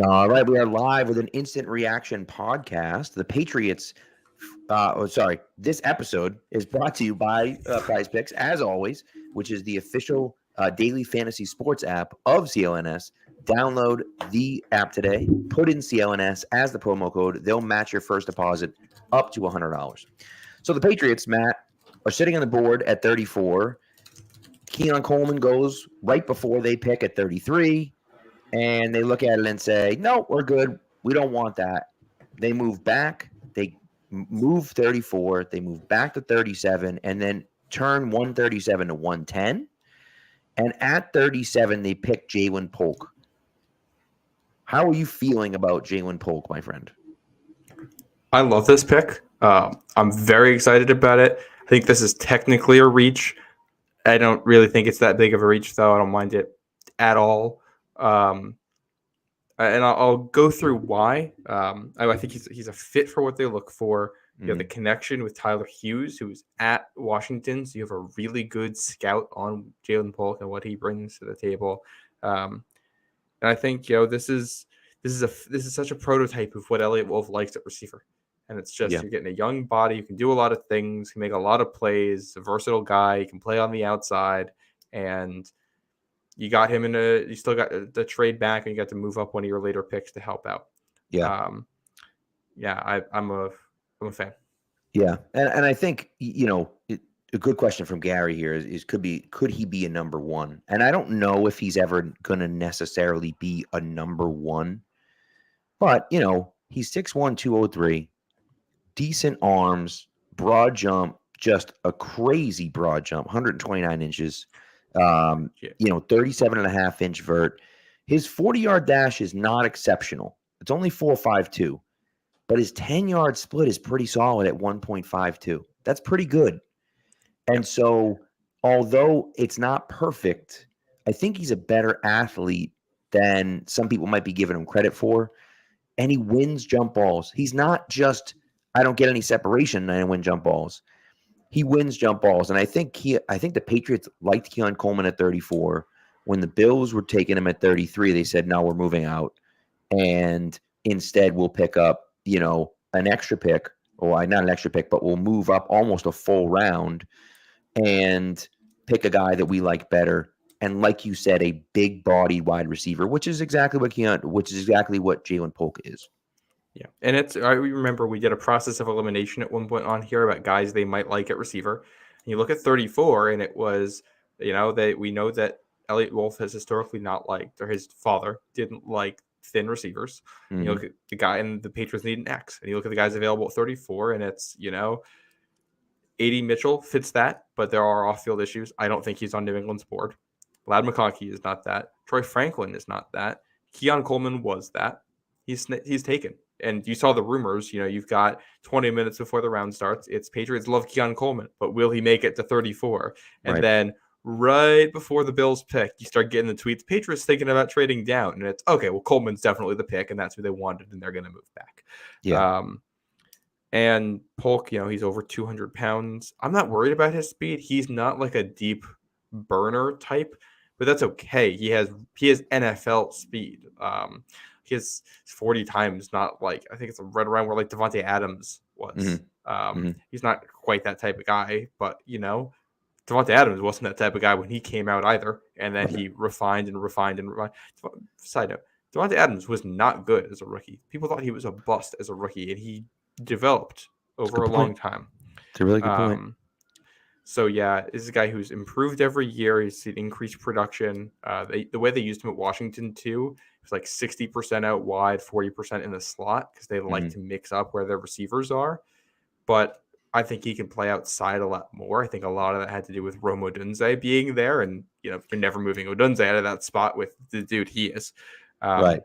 All right, we are live with an instant reaction podcast. The Patriots, this episode is brought to you by Prize Picks, as always, which is the official daily fantasy sports app of CLNS. Download the app today, put in CLNS as the promo code. They'll match your first deposit up to $100. So the Patriots, Matt, are sitting on the board at 34. Keon Coleman goes right before they pick at 33. And they look at it and say, no, we're good. We don't want that. They move back. They move 34. They move back to 37 and then turn 137 to 110. And at 37, they pick Jaylen Polk. How are you feeling about Jaylen Polk, my friend? I love this pick. I'm very excited about it. I think this is technically a reach. I don't really think it's that big of a reach, though. I don't mind it at all. And I'll go through why. I think he's a fit for what they look for. You have the connection with Tyler Hughes, who's at Washington, so you have a really good scout on Jaylen Polk and what he brings to the table. And I think this is such a prototype of what Elliott Wolf likes at receiver. And it's just you're getting a young body who can do a lot of things, can make a lot of plays, a versatile guy, he can play on the outside, and you got him you still got the trade back, and you got to move up one of your later picks to help out. I'm a fan. Yeah, and I think a good question from Gary here is could he be a number one? And I don't know if he's ever going to necessarily be a number one, but he's 6'1", 203, decent arms, broad jump, just a crazy broad jump, 129 inches, 37.5-inch vert. His 40-yard dash is not exceptional. It's only 4.52. But his 10-yard split is pretty solid at 1.52. That's pretty good. And so, although it's not perfect, I think he's a better athlete than some people might be giving him credit for. And he wins jump balls. He's not just, I don't get any separation and I win jump balls. He wins jump balls. And I think the Patriots liked Keon Coleman at 34. When the Bills were taking him at 33, they said, no, we're moving out. And instead, we'll pick up an extra pick, or not an extra pick, but we'll move up almost a full round and pick a guy that we like better. And like you said, a big body wide receiver, which is exactly what Jaylen Polk is. Yeah. And I remember we did a process of elimination at one point on here about guys they might like at receiver. And you look at 34 and it was, we know that Elliott Wolf has historically not liked, or his father didn't like thin receivers. Mm-hmm. You look at the guy, and the Patriots need an X. And you look at the guys available at 34, and it's, A.D. Mitchell fits that, but there are off-field issues. I don't think he's on New England's board. Ladd McConkey is not that. Troy Franklin is not that. Keon Coleman was that. He's taken. And you saw the rumors. You've got 20 minutes before the round starts. It's Patriots love Keon Coleman, but will he make it to 34? And then right before the Bills pick, you start getting the tweets, Patriots thinking about trading down. And it's, okay, well, Coleman's definitely the pick, and that's who they wanted, and they're going to move back. Yeah. And Polk, he's over 200 pounds. I'm not worried about his speed. He's not like a deep burner type, but that's okay. He has NFL speed. He has 40 times, not like, I think it's right around where like Devontae Adams was. He's not quite that type of guy, but Devontae Adams wasn't that type of guy when he came out either, and then he refined and refined and refined. Side note, Devontae Adams was not good as a rookie. People thought he was a bust as a rookie, and he developed over a long time. It's a really good point. So, this is a guy who's improved every year. He's seen increased production. The way they used him at Washington, too, was like 60% out wide, 40% in the slot, because they like to mix up where their receivers are. But I think he can play outside a lot more. I think a lot of that had to do with Rome Odunze being there, and you're never moving Odunze out of that spot with the dude he is. Right.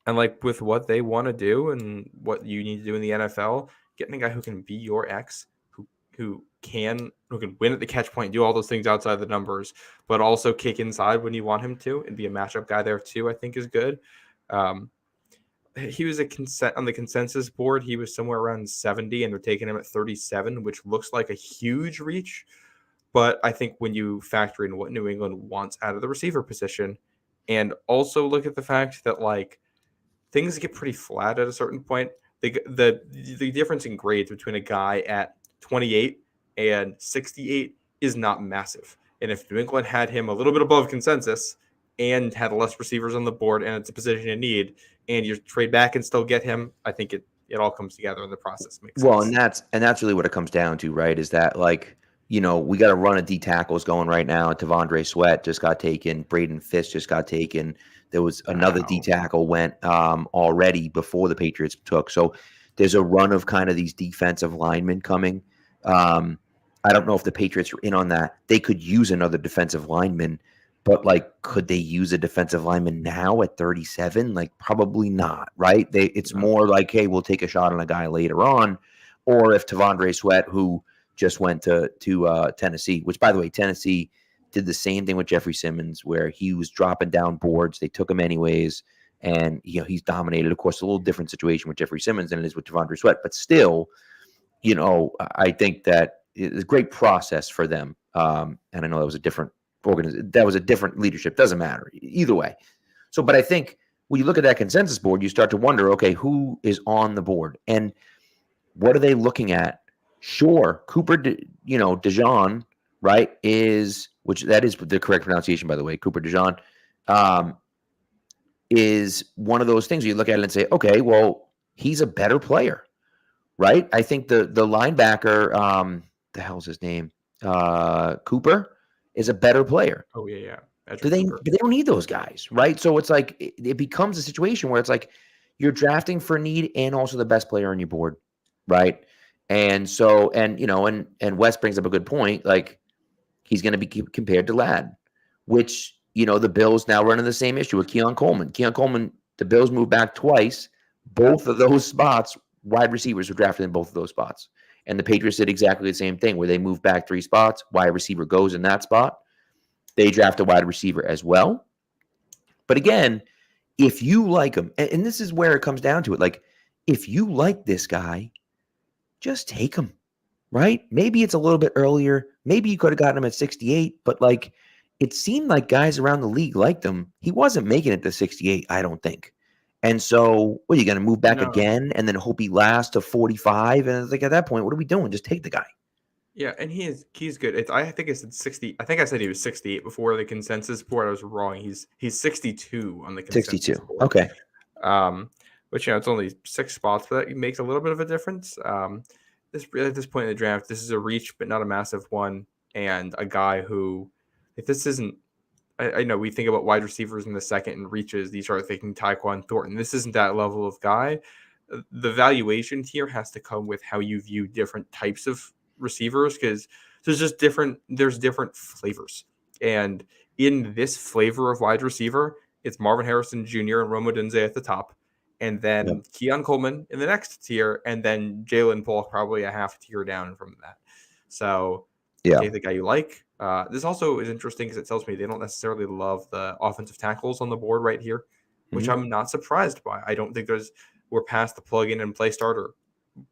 And like with what they want to do and what you need to do in the NFL, getting a guy who can be your X, who can win at the catch point, do all those things outside the numbers, but also kick inside when you want him to, and be a matchup guy there too, I think is good. He was on the consensus board. He was somewhere around 70, and they're taking him at 37, which looks like a huge reach. But I think when you factor in what New England wants out of the receiver position and also look at the fact that like things get pretty flat at a certain point. The difference in grades between a guy at 28 and 68 is not massive. And if New England had him a little bit above consensus and had less receivers on the board and it's a position in need, and you trade back and still get him, I think it all comes together in the process. Makes Well, sense. and that's really what it comes down to, right? Is that like, we got a run of D tackles going right now. Tavondre Sweat just got taken. Braden Fisk just got taken. There was another D Wow. tackle went already before the Patriots took. So there's a run of kind of these defensive linemen coming. I don't know if the Patriots are in on that. They could use another defensive lineman, but like, could they use a defensive lineman now at 37? Like, probably not, right? It's No. more like, hey, we'll take a shot on a guy later on. Or if Tavondre Sweat, who just went to Tennessee, which, by the way, Tennessee did the same thing with Jeffrey Simmons, where he was dropping down boards. They took him anyways, and he's dominated. Of course, a little different situation with Jeffrey Simmons than it is with Tavondre Sweat, but still, I think that it's a great process for them. And I know that was a different that was a different leadership. Doesn't matter either way. So, but I think when you look at that consensus board, you start to wonder, okay, who is on the board and what are they looking at? Sure, Cooper, DeJean, right, which that is the correct pronunciation, by the way. Cooper DeJean is one of those things where you look at it and say, okay, well, he's a better player, right? I think the linebacker, the hell's his name? Cooper is a better player. Oh yeah. But they don't need those guys, right? So it's like it becomes a situation where it's like you're drafting for need and also the best player on your board, right? And so and Wes brings up a good point. Like he's going to be compared to Ladd, which the Bills now running the same issue with Keon Coleman. Keon Coleman, the Bills moved back twice. Both of those spots, wide receivers were drafted in both of those spots. And the Patriots did exactly the same thing where they moved back 3 spots. Wide receiver goes in that spot. They draft a wide receiver as well. But again, if you like him, and this is where it comes down to it, like if you like this guy, just take him, right? Maybe it's a little bit earlier. Maybe you could have gotten him at 68, but like it seemed like guys around the league liked him. He wasn't making it to 68, I don't think. And so, what are you going to move back again and then hope he lasts to 45? And it's like at that point, what are we doing? Just take the guy. Yeah, and he's good. I think I said 60. I think I said he was 68 before the consensus board. I was wrong. He's 62 on the consensus 62. board. Okay. Which it's only 6 spots, but that makes a little bit of a difference. At this point in the draft, this is a reach, but not a massive one, and a guy who, if this isn't, I know we think about wide receivers in the second and reaches. These are thinking Tyquan Thornton. This isn't that level of guy. The valuation here has to come with how you view different types of receivers, because there's different flavors, and in this flavor of wide receiver, it's Marvin Harrison Jr. and Rome Odunze at the top, and then Keon Coleman in the next tier, and then Ja'Lynn Polk probably a half tier down from that. So take the guy you like. This also is interesting because it tells me they don't necessarily love the offensive tackles on the board right here, which I'm not surprised by. I don't think we're past the plug in and play starter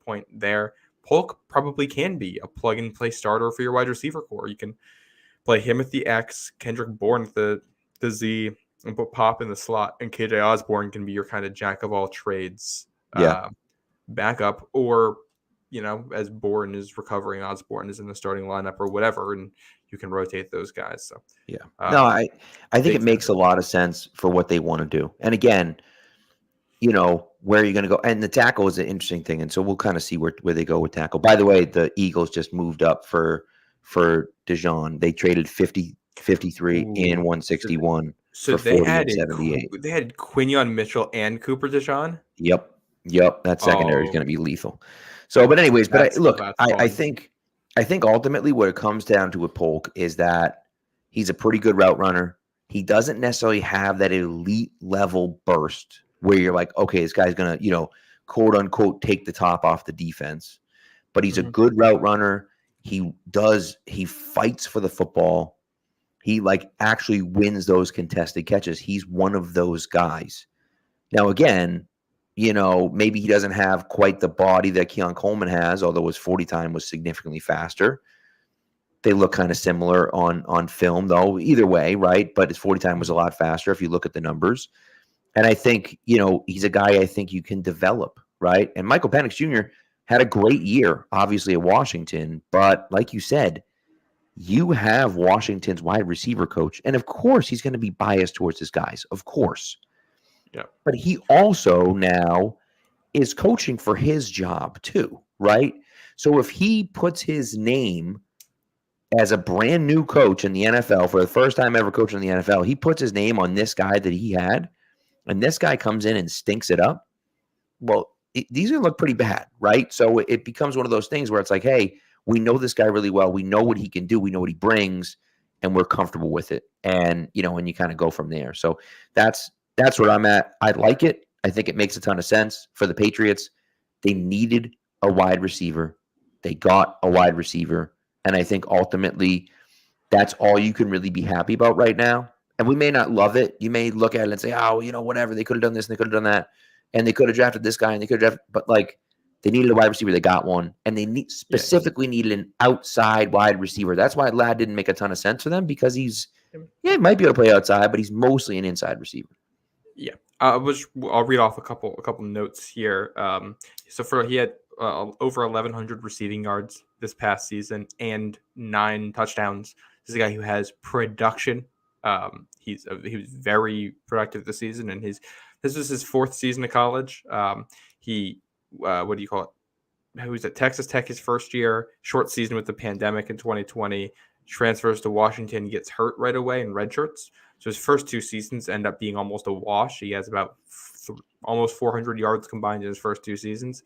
point there. Polk probably can be a plug-and-play starter for your wide receiver core. You can play him at the X, Kendrick Bourne at the Z, and put Pop in the slot, and KJ Osborne can be your kind of jack-of-all-trades backup, or, as Bourne is recovering, Osborne is in the starting lineup or whatever, and you can rotate those guys. So I think it makes a lot of sense for what they want to do. And again, where are you going to go? And the tackle is an interesting thing. And so we'll kind of see where they go with tackle. By the way, the Eagles just moved up for DeJean. They traded 53 and 161 for 40 and 78. They had Quinion Mitchell and Cooper DeJean? Yep. That secondary is going to be lethal. So, but anyways, I think ultimately what it comes down to with Polk is that he's a pretty good route runner. He doesn't necessarily have that elite level burst where you're like, okay, this guy's going to, quote unquote, take the top off the defense. But he's a good route runner. He fights for the football. He actually wins those contested catches. He's one of those guys. Now, again, maybe he doesn't have quite the body that Keon Coleman has, although his 40 time was significantly faster. They look kind of similar on film, though. Either way, right? But his 40 time was a lot faster if you look at the numbers. And I think, he's a guy I think you can develop, right? And Michael Penix Jr. had a great year, obviously, at Washington. But like you said, you have Washington's wide receiver coach. And of course, he's going to be biased towards his guys, of course. Yeah. But he also now is coaching for his job too, right? So if he puts his name as a brand new coach in the NFL for the first time ever coaching in the NFL, he puts his name on this guy that he had, and this guy comes in and stinks it up. Well, these are going to look pretty bad, right? So it becomes one of those things where it's like, hey, we know this guy really well. We know what he can do. We know what he brings, and we're comfortable with it. And, and you kind of go from there. So that's where I'm at. I like it. I think it makes a ton of sense for the Patriots. They needed a wide receiver. They got a wide receiver. And I think ultimately that's all you can really be happy about right now. And we may not love it. You may look at it and say, oh, whatever. They could have done this and they could have done that. And they could have drafted this guy and they could have drafted, but like they needed a wide receiver. They got one. And they specifically needed an outside wide receiver. That's why Ladd didn't make a ton of sense for them, because he might be able to play outside, but he's mostly an inside receiver. Yeah. I'll read off a couple notes here. He had over 1,100 receiving yards this past season and 9 touchdowns. This is a guy who has production. He was very productive this season, and this was his 4th season of college. He what do you call it? He was at Texas Tech his first year, short season with the pandemic in 2020. Transfers to Washington, gets hurt right away in redshirts. So his first 2 seasons end up being almost a wash. He has about almost 400 yards combined in his first 2 seasons.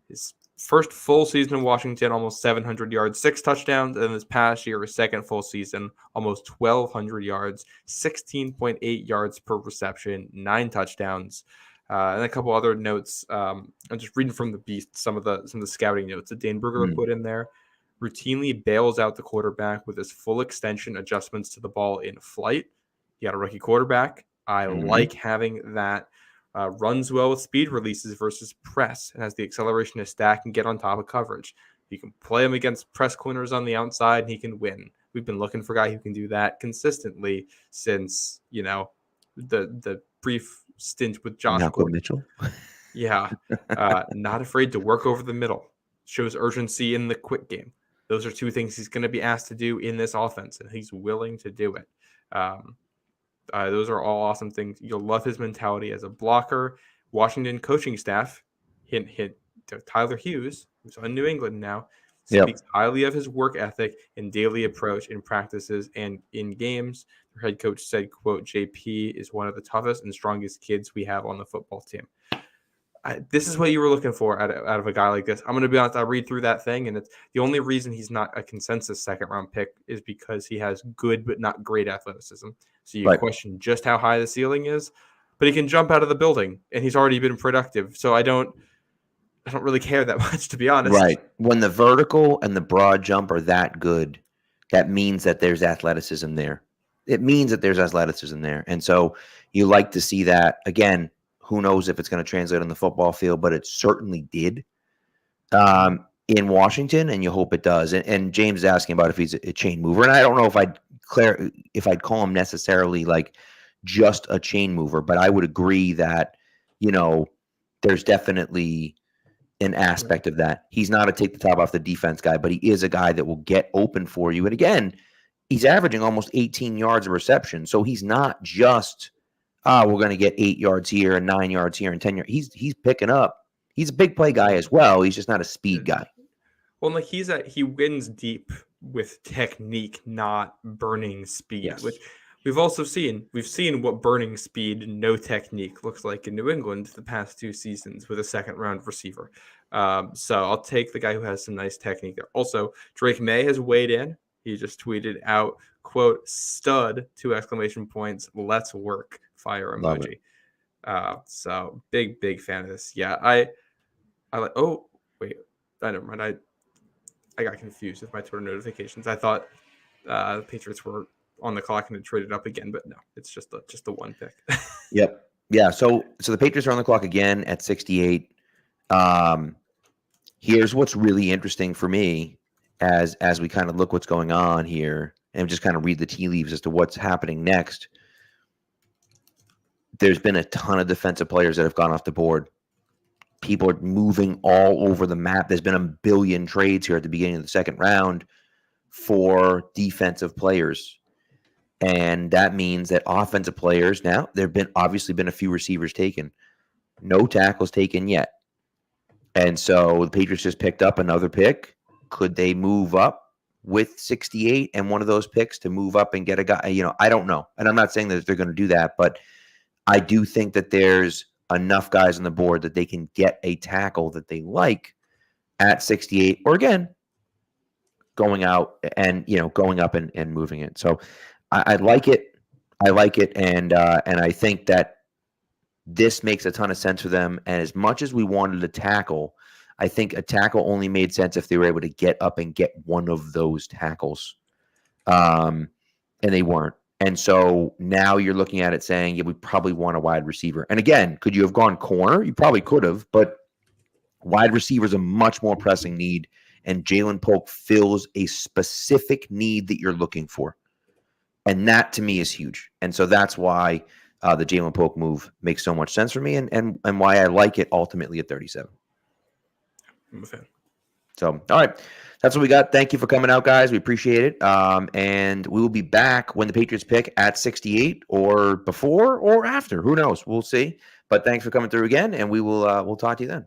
His first full season in Washington, almost 700 yards, 6 touchdowns. And this past year, his second full season, almost 1,200 yards, 16.8 yards per reception, 9 touchdowns. And a couple other notes. I'm just reading from the Beast some of the scouting notes that Dan Berger put in there. Routinely bails out the quarterback with his full extension adjustments to the ball in flight. You got a rookie quarterback. I like having that. Runs well with speed releases versus press, and has the acceleration to stack and get on top of coverage. You can play him against press corners on the outside, and he can win. We've been looking for a guy who can do that consistently since, the brief stint with Josh Gordon. Mitchell. Yeah. Not afraid to work over the middle. Shows urgency in the quick game. Those are 2 things he's going to be asked to do in this offense, and he's willing to do it. Those are all awesome things. You'll love his mentality as a blocker. Washington coaching staff, hint to Tyler Hughes, who's on New England now, speaks highly of his work ethic and daily approach in practices and in games. Their head coach said, quote, JP is one of the toughest and strongest kids we have on the football team. This is what you were looking for out of a guy like this. I'm going to be honest. I read through that thing, and it's the only reason he's not a consensus second-round pick is because he has good but not great athleticism. So you question just how high the ceiling is, but he can jump out of the building, and he's already been productive. So I don't really care that much, to be honest. Right. When the vertical and the broad jump are that good, that means that there's athleticism there. It means that there's athleticism there, and so you like to see that again. Who knows if it's going to translate on the football field, but it certainly did in Washington, and you hope it does. And James is asking about if he's a chain mover, and I don't know if I'd call him necessarily like just a chain mover, but I would agree that there's definitely an aspect of that. He's not a take the top off the defense guy, but he is a guy that will get open for you. And again, he's averaging almost 18 yards of reception, so he's not just we're going to get 8 yards here and 9 yards here and 10 yards. He's picking up. He's a big play guy as well. He's just not a speed guy. Well, like he wins deep with technique, not burning speed. Yes. Which we've also seen. We've seen what burning speed, no technique looks like in New England the past 2 seasons with a second-round receiver. So I'll take the guy who has some nice technique there. Also, Drake May has weighed in. He just tweeted out, quote, stud, 2 exclamation points, let's work, fire emoji. So big fan of this. Yeah, I like, oh, wait, never mind. I got confused with my Twitter notifications. I thought the Patriots were on the clock and had traded up again, but no, it's just the 1 pick. Yep. Yeah. So the Patriots are on the clock again at 68. Here's what's really interesting for me. as we kind of look what's going on here and just kind of read the tea leaves as to what's happening next. There's been a ton of defensive players that have gone off the board. People are moving all over the map. There's been a billion trades here at the beginning of the second round for defensive players. And that means that offensive players, now there have been obviously been a few receivers taken. No tackles taken yet. And so the Patriots just picked up another pick. Could they move up with 68 and one of those picks to move up and get a guy? I don't know. And I'm not saying that they're going to do that, but I do think that there's enough guys on the board that they can get a tackle that they like at 68, or again, going out and going up and moving it. So I like it. I like it, and I think that this makes a ton of sense for them. And as much as we wanted a tackle, I think a tackle only made sense if they were able to get up and get one of those tackles, and they weren't. And so now you're looking at it saying, yeah, we probably want a wide receiver. And again, could you have gone corner? You probably could have, but wide receiver is a much more pressing need, and Ja'Lynn Polk fills a specific need that you're looking for. And that to me is huge. And so that's why the Ja'Lynn Polk move makes so much sense for me, and why I like it ultimately at 37. I'm a fan. So, all right. That's what we got. Thank you for coming out, guys. We appreciate it. And we will be back when the Patriots pick at 68 or before or after. Who knows? We'll see. But thanks for coming through again, and we'll talk to you then.